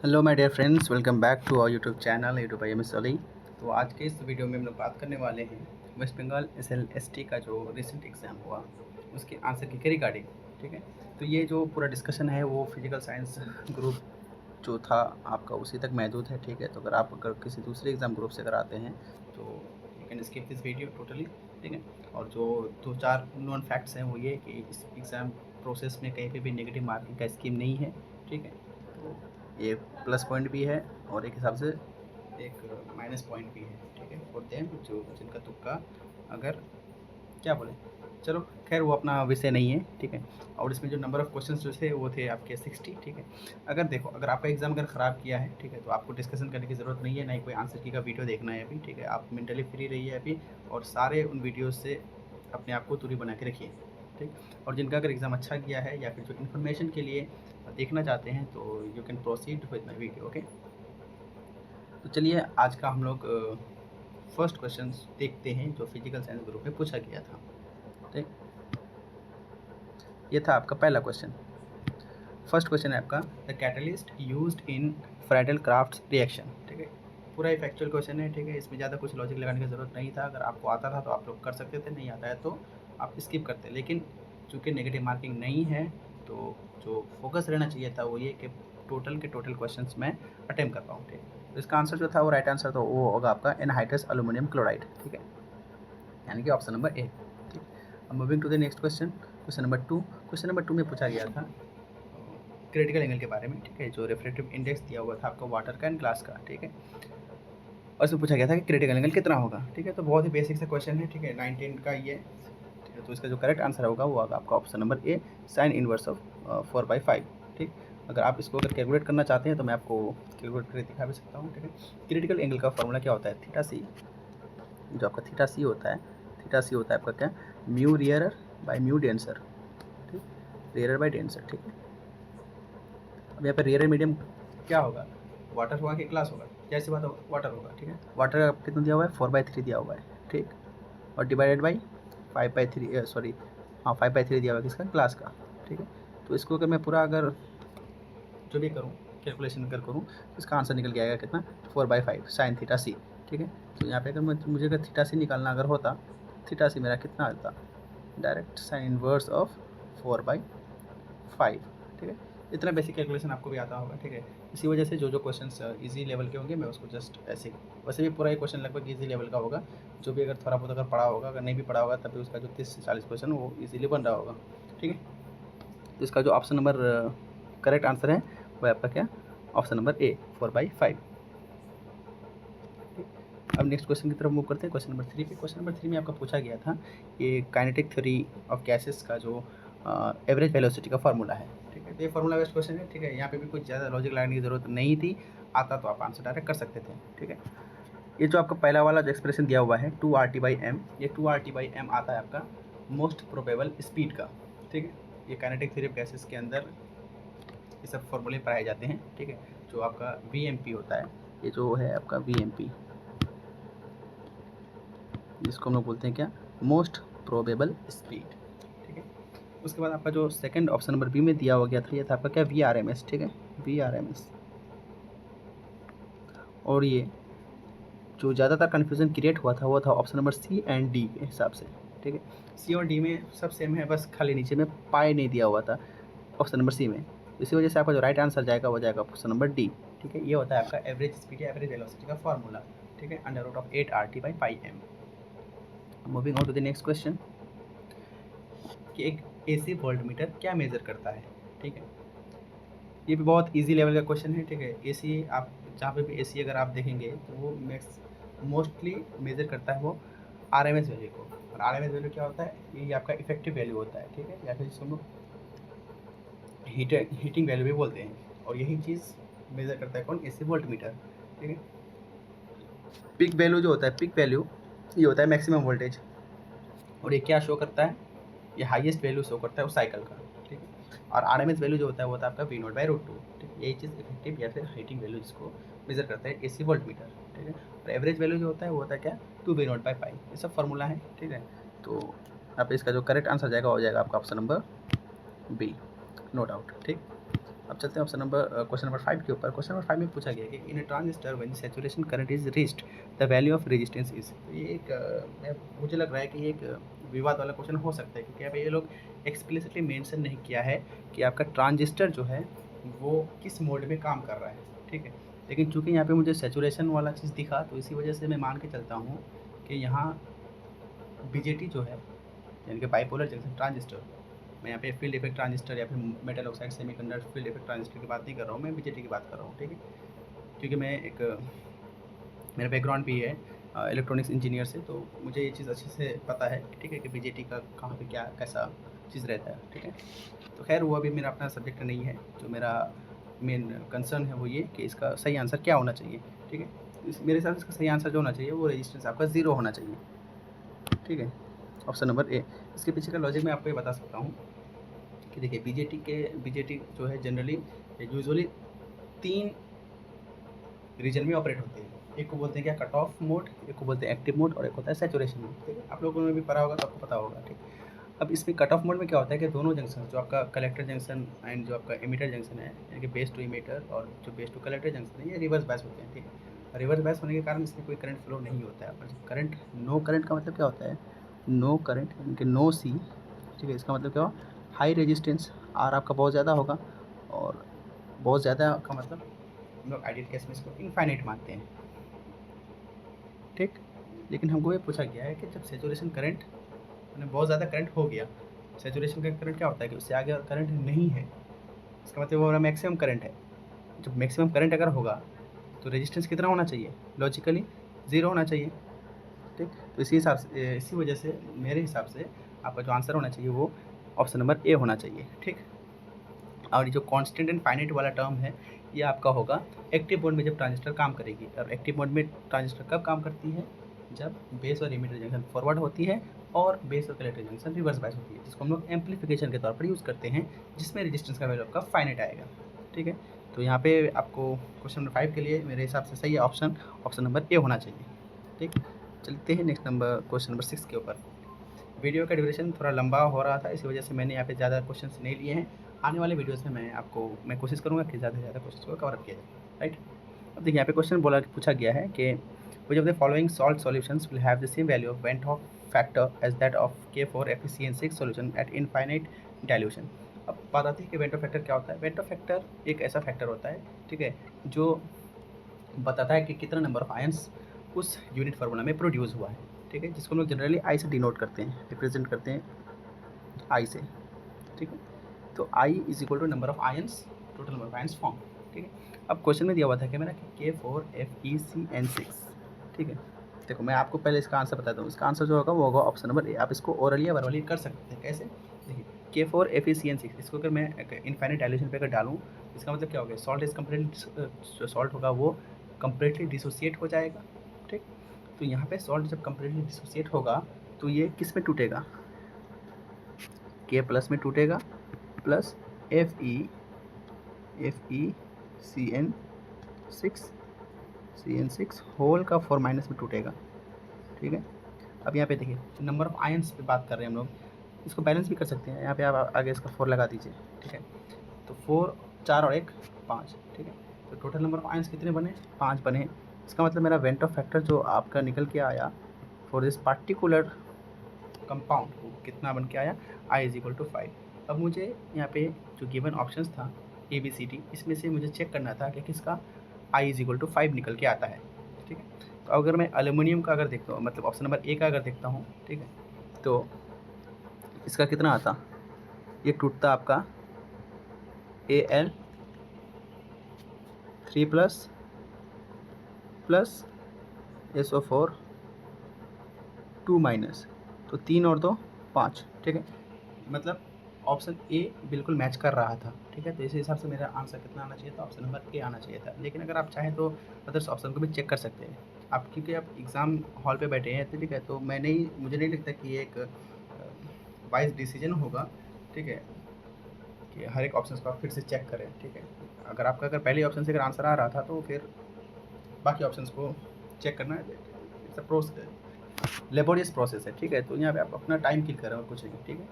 Hello my dear friends, welcome back to our YouTube channel YouTube by MS Ali. तो आज के इस video में हम लोग बात करने वाले हैं वेस्ट बंगाल एसएलएसटी का जो रिसेंट एग्ज़ाम हुआ उसके आंसर की रिगार्डिंग। ठीक है, तो ये जो पूरा डिस्कशन है वो फिजिकल साइंस ग्रुप जो था आपका उसी तक महदूद है। ठीक है, तो अगर किसी दूसरे एग्ज़ाम ग्रुप से कराते हैं तो you can skip this video totally. ठीक है, और जो 2-4 नॉन फैक्ट्स हैं वो ये कि इस एग्ज़ाम प्रोसेस में कहीं पे भी नेगेटिव मार्किंग का स्कीम नहीं है। ठीक है, तो ये प्लस पॉइंट भी है और एक हिसाब से एक माइनस पॉइंट भी है। ठीक है, होते हैं जो जिनका तुक्का अगर क्या बोले, चलो खैर वो अपना विषय नहीं है। ठीक है, और इसमें जो नंबर ऑफ़ क्वेश्चंस जो थे वो थे आपके 60। ठीक है, अगर देखो अगर आपका एग्ज़ाम अगर ख़राब किया है, ठीक है, तो आपको डिस्कशन करने की ज़रूरत नहीं है, ना ही कोई आंसर की का वीडियो देखना है अभी। ठीक है, आप मेंटली फ्री रहिए अभी और सारे उन वीडियोज़ से अपने आप को दूरी बना के रखिए। ठीक, और जिनका अगर एग्ज़ाम अच्छा किया है या फिर जो इन्फॉर्मेशन के लिए देखना चाहते हैं तो you can proceed with my video. Okay, तो चलिए आज का हम लोग फर्स्ट क्वेश्चन देखते हैं जो फिजिकल साइंस ग्रुप में पूछा गया था। ठीक, ये था आपका पहला क्वेश्चन। फर्स्ट क्वेश्चन है आपका the catalyst used in Friedl craft reaction. ठीक है, पूरा ही फैक्चुअल क्वेश्चन है। ठीक है, इसमें ज़्यादा कुछ लॉजिक लगाने की ज़रूरत नहीं था। अगर आपको आता था तो आप लोग कर सकते थे, नहीं आता है तो आप स्किप करते। लेकिन चूँकि नेगेटिव मार्किंग नहीं है तो जो फोकस रहना चाहिए था वो ये कि टोटल के टोटल क्वेश्चंस मैं अटेम्प्ट कर पाऊँ। ठीक, तो इसका आंसर जो था वो राइट आंसर तो वो होगा आपका एनहाइड्रस एल्यूमिनियम क्लोराइड। ठीक है, यानी कि ऑप्शन नंबर ए। ठीक, अब moving to the next question, question number 2। Question number 2 में पूछा गया था क्रिटिकल एंगल के बारे में। ठीक है, जो रिफ्रैक्टिव इंडेक्स दिया हुआ था आपका वाटर का एंड ग्लास का। ठीक है, और इसमें पूछा गया था कि क्रिटिकल एंगल कितना होगा। ठीक है, तो बहुत ही बेसिक सा क्वेश्चन है। ठीक है, 19 का ये। ठीक है, तो इसका जो करेक्ट आंसर होगा वो होगा आपका option number A, sine inverse of 4/5। ठीक, अगर आप इसको अगर कैलकुलेट करना चाहते हैं तो मैं आपको कैलकुलेट करके दिखा भी सकता हूँ। ठीक है, क्रिटिकल एंगल का फॉर्मूला क्या होता है, थीटा सी। जो आपका थीटा सी होता है, थीटा सी होता है आपका क्या, म्यू रियरर बाई म्यू डेंसर। ठीक, रियरर बाई डेंसर। ठीक है, अब यहाँ पर रियर मीडियम क्या होगा, वाटर होगा कि ग्लास होगा, जैसी बात होगा वाटर होगा। ठीक है, वाटर का कितना दिया हुआ है, 4/3 दिया हुआ है। ठीक, और डिवाइडेड बाई 5/3 सॉरी हाँ 5/3 दिया हुआ है किसका, ग्लास का। ठीक है, तो इसको अगर मैं पूरा अगर जो भी करूँ कैलकुलेशन अगर करूँ तो इसका आंसर निकल के आएगा कितना, 4/5 साइन थीटा सी। ठीक है, तो यहाँ पे अगर मुझे अगर थीटा सी निकालना अगर होता, थीटा सी मेरा कितना आता, डायरेक्ट साइन इनवर्स ऑफ 4/5। ठीक है, इतना बेसिक कैलकुलेशन आपको भी आता होगा। ठीक है, इसी वजह से जो क्वेश्चंस इजी लेवल के होंगे मैं उसको जस्ट ऐसे, वैसे भी पूरा ही क्वेश्चन लगभग इजी लेवल का होगा। जो भी अगर थोड़ा बहुत अगर पढ़ा होगा, अगर नहीं भी पढ़ा होगा तब भी उसका जो 30 से 40 क्वेश्चन वो इजीली बन रहा होगा। ठीक है, तो इसका जो ऑप्शन नंबर करेक्ट आंसर है वो आपका क्या, ऑप्शन नंबर ए, 4/5। अब नेक्स्ट क्वेश्चन की तरफ मूव करते हैं, क्वेश्चन नंबर 3 पे। क्वेश्चन नंबर 3 में आपका पूछा गया था ये काइनेटिक थ्योरी ऑफ गैसेस का जो एवरेज वेलोसिटी का फार्मूला है। ठीक है, तो ये फार्मूला बेस्ड क्वेश्चन है। ठीक है, यहाँ पे भी कुछ ज़्यादा लॉजिक लगाने की ज़रूरत नहीं थी, आता तो आप आंसर डायरेक्ट कर सकते थे। ठीक है, ये जो आपका पहला वाला जो एक्सप्रेशन दिया हुआ है 2RT/m, ये 2RT/m आता है आपका मोस्ट प्रोबेबल स्पीड का। ठीक है, ये काइनेटिक थ्योरी ऑफ गैसेस के अंदर ये सब फॉर्मूले पढ़ाए जाते हैं। ठीक है, जो आपका VMP होता है, ये जो है आपका VMP, जिसको हम लोग बोलते हैं क्या, मोस्ट प्रोबेबल स्पीड। ठीक है, उसके बाद आपका जो सेकंड ऑप्शन नंबर बी में दिया हुआ गया था ये था आपका क्या, VRMS। ठीक है, VRMS, और ये जो ज़्यादातर कन्फ्यूज़न क्रिएट हुआ था वो था option number C and D के हिसाब से। ठीक है, सी और डी में सब सेम है, बस खाली नीचे में पाई नहीं दिया हुआ था ऑप्शन नंबर सी में। इसी वजह से आपका जो राइट आंसर जाएगा वो जाएगा ऑप्शन नंबर डी। ठीक है, ये होता है आपका एवरेज स्पीड या एवरेज वेलोसिटी का फार्मूला। ठीक है, √8RT/πm। Moving on to the next question कि एक AC वोल्टमीटर क्या मेज़र करता है। ठीक है, ये भी बहुत इजी लेवल का क्वेश्चन है। ठीक है, AC आप जहाँ पे भी AC अगर आप देखेंगे तो वो मोस्टली मेज़र करता है वो RMS वैल्यू को। और RMS वैल्यू क्या होता है, ये आपका इफेक्टिव वैल्यू होता है। ठीक है, या फिर जिसको हम लोग हीटिंग वैल्यू भी बोलते हैं, और यही चीज़ मेज़र करता है कौन, AC वोल्टमीटर। ठीक है, पिक वैल्यू जो होता है, पिक वैल्यू ये होता है मैक्सिमम वोल्टेज, और ये क्या शो करता है, ये हाईएस्ट वैल्यू शो करता है उस साइकिल का। ठीक है, और RMS वैल्यू जो होता है वो होता है आपका V0/√2। ठीक है, यही चीज़ इफेक्टिव या फिर हीटिंग वैल्यू जिसको मेजर करता है AC वोल्टमीटर। ठीक है, और एवरेज वैल्यू जो होता है वो होता है क्या, 2V0/π। ये सब फार्मूला है। ठीक है, तो आप इसका जो करेक्ट आंसर जाएगा हो जाएगा आपका option number B, no doubt. ठीक, अब चलते हैं क्वेश्चन नंबर 5 के ऊपर। क्वेश्चन नंबर 5 में पूछा गया कि in a transistor when saturation current is reached the value of resistance is. तो ये मुझे लग रहा है कि ये एक विवाद वाला क्वेश्चन हो सकता है, क्योंकि अब ये लोग एक्सप्लिसिटली मेंशन नहीं किया है कि आपका ट्रांजिस्टर जो है वो किस मोड में काम कर रहा है, ठीक है। लेकिन चूंकि यहाँ पे मुझे सैचुरेशन वाला चीज़ दिखा, तो इसी वजह से मैं मान के चलता हूँ कि यहाँ बीजेटी जो है, यानी कि बाइपोलर जंक्शन ट्रांजिस्टर, मैं यहाँ पे फील्ड इफेक्ट ट्रांजिस्टर या फिर metal oxide semiconductor field effect transistor की बात नहीं कर रहा हूँ, मैं बीजेटी की बात कर रहा हूँ, ठीक है। क्योंकि मैं एक मेरा बैकग्राउंड भी है इलेक्ट्रॉनिक्स इंजीनियर से, तो मुझे ये चीज़ अच्छे से पता है, ठीक है, कि बीजेटी का कहाँ पे क्या कैसा चीज़ रहता है, ठीक है। तो खैर वो अभी मेरा अपना सब्जेक्ट नहीं है। जो मेरा मेन कंसर्न है वो ये कि इसका सही आंसर क्या होना चाहिए, ठीक है। मेरे हिसाब से इसका सही आंसर जो होना चाहिए वो रेजिस्टेंस आपका 0 होना चाहिए, ठीक है। ऑप्शन नंबर ए। इसके पीछे का लॉजिक मैं आपको ये बता सकता हूँ कि देखिए बीजेटी जो है जनरली यूजुअली 3 रीजन में ऑपरेट होते हैं। एक को बोलते हैं क्या, कट ऑफ मोड, एक को बोलते हैं एक्टिव मोड, और एक होता है सैचुरेशन मोड, ठीक है। आप लोगों ने भी पढ़ा होगा तो आपको पता होगा, ठीक। अब इसमें कट ऑफ मोड में क्या होता है कि दोनों जंक्शन, जो आपका कलेक्टर जंक्शन एंड जो आपका इमीटर जंक्शन है, यानी कि बेस टू इमीटर और जो बेस टू कलेक्टर जंक्शन है, ये रिवर्स बायस होते हैं, ठीक है। रिवर्स बायस होने के कारण इसमें कोई करंट फ्लो नहीं होता है। और करंट, नो करंट का मतलब क्या होता है, नो करंट यानी कि नो सी, ठीक है। इसका मतलब क्या हो, हाई रेजिस्टेंस आर आपका बहुत ज़्यादा होगा, और बहुत ज़्यादा का मतलब हम लोग आइडियल केस में इसको इनफाइनाइट मानते हैं, ठीक। लेकिन हमको ये पूछा गया है कि जब सेचुरेशन करंट मैंने बहुत ज़्यादा करंट हो गया, सेचुरेशन का करंट क्या होता है कि उससे आगे करंट नहीं है, इसका मतलब वो हमारा मैक्सिमम करंट है। जब मैक्सिमम करंट अगर होगा तो रेजिस्टेंस कितना होना चाहिए, लॉजिकली 0 होना चाहिए, ठीक। तो इसी वजह से मेरे हिसाब से आपका जो आंसर होना चाहिए वो ऑप्शन नंबर ए होना चाहिए, ठीक। और जो कांस्टेंट एंड फाइनाइट वाला टर्म है ये आपका होगा एक्टिव मोड में जब ट्रांजिस्टर काम करेगी। और एक्टिव मोड में ट्रांजिस्टर कब काम करती है, जब बेस और इमीटर जंक्शन फॉरवर्ड होती है और बेस और कलेक्टर जंक्शन रिवर्स बायस होती है, जिसको हम लोग एम्पलीफिकेशन के तौर पर यूज़ करते हैं, जिसमें रेजिस्टेंस का वैल्यू आपका फाइनाइट आएगा, ठीक है। तो यहाँ पे आपको क्वेश्चन नंबर 5 के लिए मेरे हिसाब से सही है ऑप्शन नंबर ए होना चाहिए, ठीक। चलते हैं नेक्स्ट क्वेश्चन नंबर 6 के ऊपर। वीडियो का ड्यूरेशन थोड़ा लंबा हो रहा था, इसी वजह से मैंने यहाँ पे ज़्यादा क्वेश्चंस नहीं लिए हैं। आने वाले वीडियोस में मैं कोशिश करूँगा कि ज़्यादा से ज़्यादा क्वेश्चंस को कवर किया जाए, राइट। अब देखिए यहाँ पे क्वेश्चन पूछा गया है कि which of the following salt solutions will have the same value of van't Hoff factor as that of K4 FeCN6 solution at infinite dilution. अब बात आती है कि वेंट ऑफ फैक्टर क्या होता है। वेंट ऑफ फैक्टर एक ऐसा फैक्टर होता है, ठीक है, जो बताता है कि कितना नंबर ऑफ आयंस उस यूनिट फार्मूला में प्रोड्यूस हुआ है, ठीक है, जिसको हम लोग जनरली आई से डिनोट करते हैं, रिप्रेजेंट करते हैं आई से, ठीक है। तो I is equal to number of ions, total number of ions form, ठीक है। अब क्वेश्चन में दिया हुआ था कि मेरा K4 FeCN6, ठीक है। देखो मैं आपको पहले इसका आंसर बताता हूँ। इसका आंसर जो होगा वो होगा ऑप्शन नंबर ए। आप इसको ओरली या वर्बली कर सकते हैं। कैसे, देखिए K4 FeCN6 इसको अगर मैं इनफाइनाइट डाइल्यूशन पे अगर डालूँ, इसका मतलब क्या हो गया, सॉल्ट इज कम्प्लीटली, जो सॉल्ट होगा वो कम्प्लीटली डिसोसिएट हो जाएगा, ठीक। तो यहाँ पे सॉल्ट जब कम्प्लीटली डिसोसिएट होगा तो ये किस में टूटेगा, K प्लस में टूटेगा, प्लस FeCN6 होल का 4 माइनस में टूटेगा, ठीक है। अब यहाँ पे देखिए नंबर ऑफ आयंस पे बात कर रहे हैं हम लोग, इसको बैलेंस भी कर सकते हैं। यहाँ पे आप आगे इसका 4 लगा दीजिए, ठीक है। तो 4, 4 और 1 5, ठीक है। तो टोटल नंबर ऑफ आयंस कितने बने, 5 बने। इसका मतलब मेरा वेंट ऑफ फैक्टर जो आपका निकल के आया फॉर दिस पार्टिकुलर कंपाउंड वो कितना बन के आया, I इज इक्वल टू 5। अब मुझे यहाँ पे जो गिवन ऑप्शंस था ABCD, इसमें से मुझे चेक करना था कि किसका I इज इक्वल टू 5 निकल के आता है, ठीक है। तो अगर मैं एल्यूमिनियम का अगर देखता हूँ, मतलब ऑप्शन नंबर ए का अगर देखता हूँ, ठीक है, तो इसका कितना आता, ये टूटता आपका Al3 प्लस SO4 2 माइनस, तो 3 और 2 5, ठीक है। मतलब ऑप्शन ए बिल्कुल मैच कर रहा था, ठीक है। तो इस हिसाब से मेरा आंसर कितना आना चाहिए था, ऑप्शन नंबर ए आना चाहिए था। लेकिन अगर आप चाहें तो अदर्स ऑप्शन को भी चेक कर सकते हैं आप, क्योंकि आप एग्ज़ाम हॉल पे बैठे हैं, तो ठीक है। तो मुझे नहीं लगता कि ये एक वाइज डिसीजन होगा, ठीक है, कि हर एक ऑप्शन को आप फिर से चेक करें, ठीक है। अगर आपका पहले ऑप्शन से अगर आंसर आ रहा था तो फिर बाकी ऑप्शन को चेक करना इट्स अ लेबोरियस प्रोसेस है, ठीक है। तो यहाँ पे आप अपना टाइम किल करें और कुछ नहीं, ठीक है।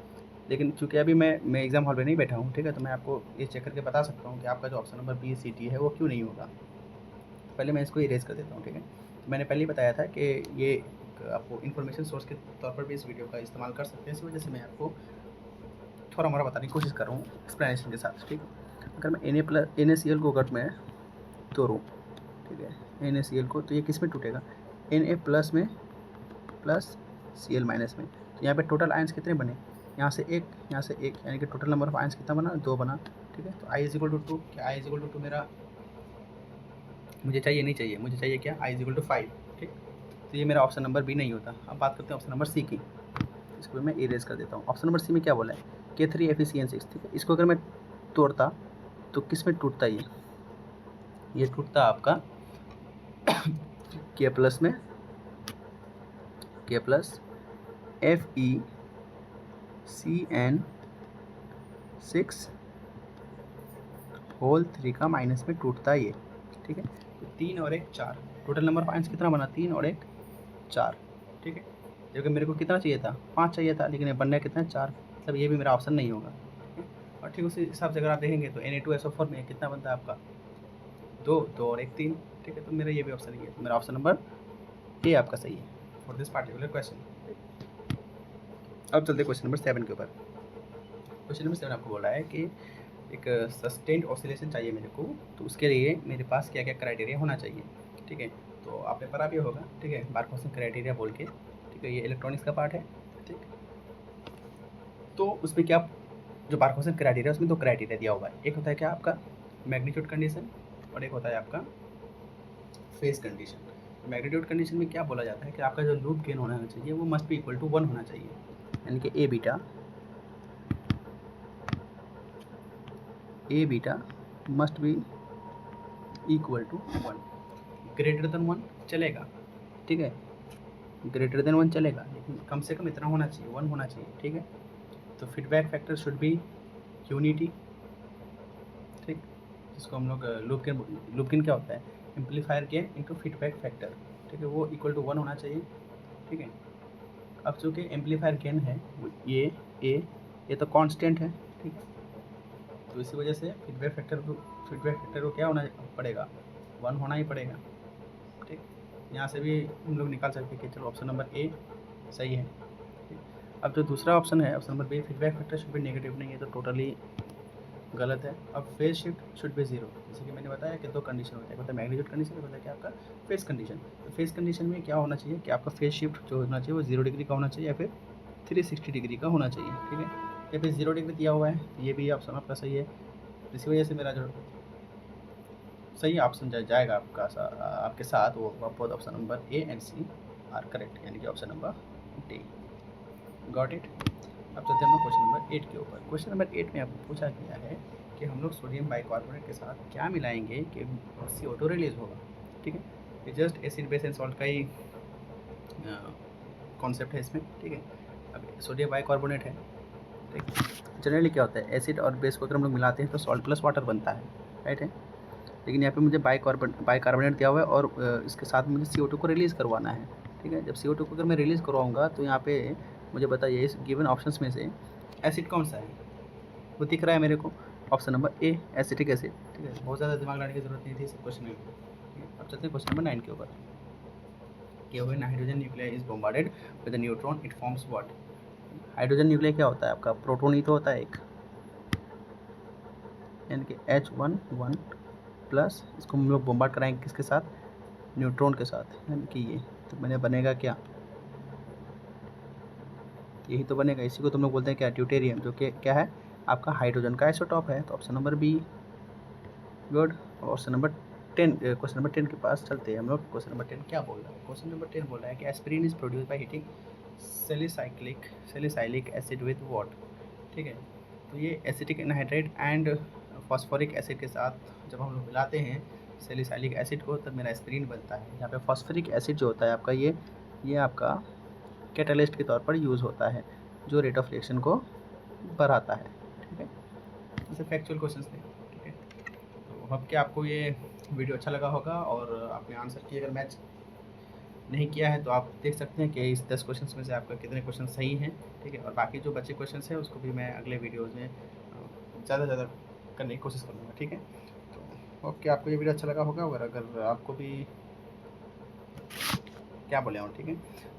लेकिन चूँकि अभी मैं एग्ज़ाम हॉल में नहीं बैठा हूँ, ठीक है, तो मैं आपको ये चेक करके बता सकता हूँ कि आपका जो option number B C D है वो क्यों नहीं होगा। पहले मैं इसको इरेज़ कर देता हूँ, ठीक है। तो मैंने पहले ही बताया था कि ये आपको इन्फॉर्मेशन सोर्स के तौर पर भी इस वीडियो का इस्तेमाल कर सकते हैं, इसी वजह से मैं आपको थोड़ा मोड़ा बताने की कोशिश कर रहा हूँ एक्सप्लेनेशन के साथ, ठीक है। अगर मैं NaCl को अगर मैं तोड़ूँ, ठीक है, NaCl को, तो ये किस में टूटेगा, Na प्लस में प्लस Cl माइनस में। तो यहाँ पे टोटल आयंस कितने बने, यहाँ से एक, यहाँ से एक, यानी कि टोटल नंबर ऑफ आयंस कितना बना, 2 बना, ठीक है। तो I इज इक्वल टू 2, क्या I इज इक्वल टू 2 मेरा मुझे चाहिए, नहीं चाहिए, मुझे चाहिए क्या, I इज इक्वल टू 5, ठीक। तो ये मेरा ऑप्शन नंबर बी नहीं होता। अब बात करते हैं ऑप्शन नंबर सी की, इसको मैं इरेज कर देता हूँ। ऑप्शन नंबर सी में क्या बोला है, K3 FeCN6, ठीक है। इसको अगर मैं तोड़ता तो किस में टूटता, ये टूटता आपका K प्लस में, K प्लस FeCN6 होल 3 का माइनस में टूटता है ये, ठीक है। तो 3 और 1 4, टोटल नंबर ऑफ आयंस कितना बना, 3 और 1 4, ठीक है। जबकि मेरे को कितना चाहिए था, 5 चाहिए था, लेकिन ये बनना कितना है, 4, मतलब ये भी मेरा ऑप्शन नहीं होगा, ठीक है। और ठीक उसी हिसाब से अगर आप देखेंगे तो Na2SO4 में कितना बनता है आपका, 2 2 और 1 3, ठीक है। तो मेरा ये भी ऑप्शन नहीं है, तो मेरा ऑप्शन नंबर ए आपका सही है फॉर दिस पार्टिकुलर क्वेश्चन। अब चलते क्वेश्चन नंबर 7 के ऊपर। क्वेश्चन नंबर 7 आपको बोला है कि एक सस्टेन्ड ऑसिलेशन चाहिए मेरे को, तो उसके लिए मेरे पास क्या क्या क्राइटेरिया होना चाहिए, ठीक है। तो आपने पढ़ा भी होगा, ठीक है, बार्कहौसेन क्राइटेरिया बोल के, ठीक है। ये इलेक्ट्रॉनिक्स का पार्ट है, ठीक। तो उसमें क्या, जो बार्कहौसेन क्राइटेरिया उसमें 2 क्राइटेरिया दिया हुआ है। एक होता है क्या आपका मैग्नीट्यूड कंडीशन, और एक होता है आपका फेज कंडीशन। मैग्नीट्यूड कंडीशन में क्या बोला जाता है कि आपका जो लूप गेन होना चाहिए वो मस्ट बी इक्वल टू 1 होना चाहिए, यानी कि a beta must be equal to 1। Greater than 1 चलेगा, ठीक है, ग्रेटर देन 1 चलेगा, लेकिन कम से कम इतना होना चाहिए, 1 होना चाहिए, ठीक है। तो feedback factor should B unity, ठीक, जिसको हम लोग लूप गेन क्या होता है, amplifier gain into feedback factor, ठीक है, वो इक्वल टू 1 होना चाहिए, ठीक है। अब चूँकि एम्पलीफायर गेन है ये तो कांस्टेंट है, ठीक है। तो इसी वजह से फीडबैक फैक्टर को क्या होना पड़ेगा, 1 होना ही पड़ेगा, ठीक। यहाँ से भी हम लोग निकाल सकते हैं कि चलो ऑप्शन नंबर ए सही है, ठीक। अब जो दूसरा ऑप्शन है option number B, feedback factor should be negative, नहीं है तो टोटली गलत है। अब फेज शिफ्ट शुड बी 0, जैसे कि मैंने बताया कि 2 कंडीशन होता है, एक होता है मैग्नीट्यूड कंडीशन, एक होता है कि आपका फेज कंडीशन। तो फेज कंडीशन में क्या होना चाहिए कि आपका फेज शिफ्ट जो होना चाहिए वो 0 डिग्री का होना चाहिए या फिर 360 डिग्री का होना चाहिए, ठीक है। या फिर 0 डिग्री दिया हुआ है, तो ये भी ऑप्शन आपका सही है। इसी वजह से मेरा जो सही ऑप्शन जाएगा आपके साथ, वो both option number A and C are correct, यानी कि option number D. Got it. अब चलते हैं हम लोग क्वेश्चन नंबर 8 के ऊपर। क्वेश्चन नंबर 8 में आपको पूछा गया है कि हम लोग सोडियम बाइकार्बोनेट के साथ क्या मिलाएंगे कि CO2 रिलीज होगा, ठीक है। ये just acid base and salt का ही कॉन्सेप्ट है इसमें, ठीक है। अब सोडियम बाइकार्बोनेट है, ठीक। जनरली क्या होता है, एसिड और बेस को अगर हम लोग मिलाते हैं तो सॉल्ट प्लस वाटर बनता है, राइट है। लेकिन यहाँ पे मुझे बाइकार्बोनेट दिया हुआ है और इसके साथ मुझे CO2 को रिलीज़ करवाना है, ठीक है। जब CO2 को अगर मैं रिलीज़ करवाऊँगा तो यहाँ पे मुझे बताइए इस गिवन ऑप्शंस में से एसिड कौन सा है, वो दिख रहा है मेरे को, ऑप्शन नंबर ए एसिटिक एसिड, ठीक है। बहुत ज़्यादा दिमाग लगाने की जरूरत नहीं थी इस क्वेश्चन में, ठीक है। अब चलते हैं क्वेश्चन नंबर 9 के ऊपर। कि हुए hydrogen nuclear is bombarded with neutron, it forms what. Hydrogen nuclear क्या होता है आपका, प्रोटॉन ही तो होता है एक, यानी कि H1 प्लस, इसको हम लोग बॉम्बार्ड कराएंगे किसके साथ, न्यूट्रॉन के साथ, यानी कि ये, तो मैंने बनेगा क्या, यही तो बनेगा। इसी को तुम लोग बोलते हैं क्या, ड्यूटेरियम, जो कि क्या है आपका हाइड्रोजन का आइसोटॉप है। तो option number be good. Option number 10, question number 10 के पास चलते हैं हम लोग। क्वेश्चन नंबर 10 क्या बोल रहा है, क्वेश्चन नंबर 10 बोल रहा है कि aspirin is produce by heating salicylic acid with what, ठीक है। तो ये acetic anhydride and phosphoric acid के साथ जब हम लोग मिलाते हैं सैलिसाइलिक एसिड को, तब मेरा एस्पिरिन बनता है। यहाँ पे फॉस्फोरिक एसिड जो होता है आपका ये आपका कैटालिस्ट के तौर पर यूज़ होता है, जो रेट ऑफ रिएक्शन को बढ़ाता है, ठीक है। जैसे फैक्चुअल क्वेश्चंस थे, ठीक है। तो अब क्या आपको ये वीडियो अच्छा लगा होगा और आपने आंसर की अगर मैच नहीं किया है तो आप देख सकते हैं कि इस 10 क्वेश्चंस में से आपका कितने क्वेश्चन सही हैं, ठीक है। और बाकी जो बचे क्वेश्चंस हैं उसको भी मैं अगले वीडियोज़ में ज़्यादा से ज़्यादा करने की कोशिश करूँगा, ठीक है। तो ओके, आपको ये वीडियो अच्छा लगा होगा, और अगर आपको भी क्या बोले और, ठीक है।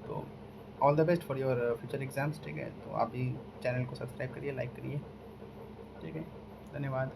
तो all the best for your future exams, ठीक है। तो आप भी चैनल को सब्सक्राइब करिए, लाइक करिए, ठीक है। धन्यवाद।